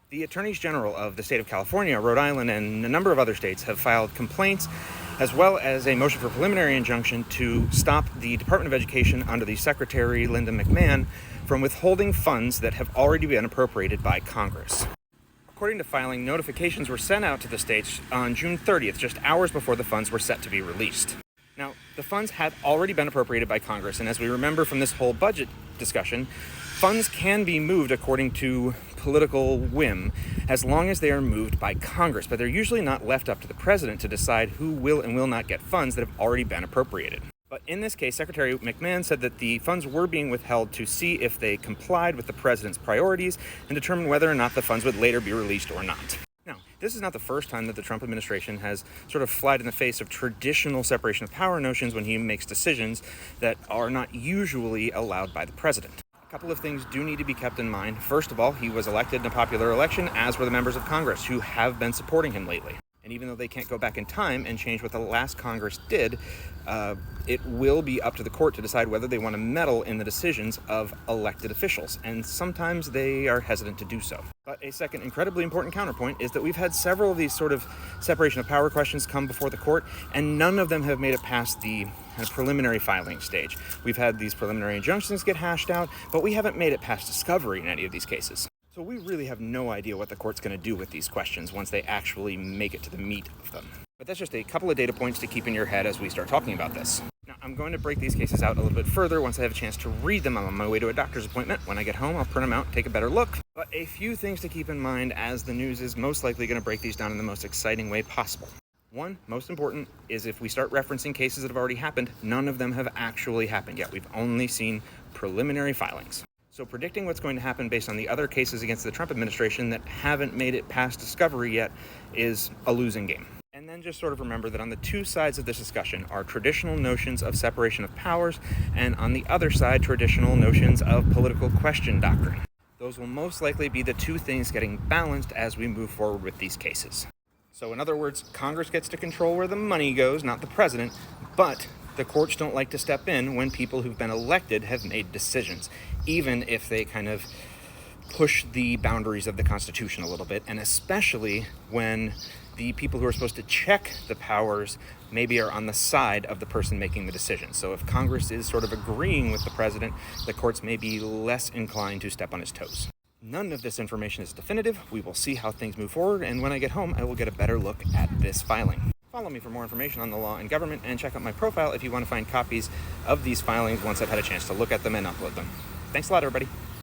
The attorneys general of the state of California, Rhode Island, and a number of other states have filed complaints, as well as a motion for preliminary injunction to stop the Department of Education under the Secretary, Linda McMahon, from withholding funds that have already been appropriated by Congress. According to filing, notifications were sent out to the states on June 30th, just hours before the funds were set to be released. Now, the funds had already been appropriated by Congress, and as we remember from this whole budget discussion, funds can be moved according to political whim as long as they are moved by Congress, but they're usually not left up to the president to decide who will and will not get funds that have already been appropriated. But in this case, Secretary McMahon said that the funds were being withheld to see if they complied with the president's priorities and determine whether or not the funds would later be released or not. Now, this is not the first time that the Trump administration has sort of flied in the face of traditional separation of power notions when he makes decisions that are not usually allowed by the president. A couple of things do need to be kept in mind. First of all, he was elected in a popular election, as were the members of Congress who have been supporting him lately. And even though they can't go back in time and change what the last Congress did, it will be up to the court to decide whether they want to meddle in the decisions of elected officials. And sometimes they are hesitant to do so. But a second incredibly important counterpoint is that we've had several of these sort of separation of power questions come before the court, and none of them have made it past the kind of preliminary filing stage. We've had these preliminary injunctions get hashed out, but we haven't made it past discovery in any of these cases. So we really have no idea what the court's going to do with these questions once they actually make it to the meat of them. But that's just a couple of data points to keep in your head as we start talking about this. Now, I'm going to break these cases out a little bit further once I have a chance to read them. I'm on my way to a doctor's appointment. When I get home, I'll print them out and take a better look. But a few things to keep in mind, as the news is most likely going to break these down in the most exciting way possible. One, most important, is if we start referencing cases that have already happened, none of them have actually happened yet. We've only seen preliminary filings. So predicting what's going to happen based on the other cases against the Trump administration that haven't made it past discovery yet is a losing game. And then just sort of remember that on the two sides of this discussion are traditional notions of separation of powers, and on the other side, traditional notions of political question doctrine. Those will most likely be the two things getting balanced as we move forward with these cases. So in other words, Congress gets to control where the money goes, not the president, but the courts don't like to step in when people who've been elected have made decisions, even if they kind of push the boundaries of the Constitution a little bit, and especially when the people who are supposed to check the powers maybe are on the side of the person making the decision. So if Congress is sort of agreeing with the president, the courts may be less inclined to step on his toes. None of this information is definitive. We will see how things move forward, and when I get home, I will get a better look at this filing. Follow me for more information on the law and government, and check out my profile if you want to find copies of these filings once I've had a chance to look at them and upload them. Thanks a lot, everybody.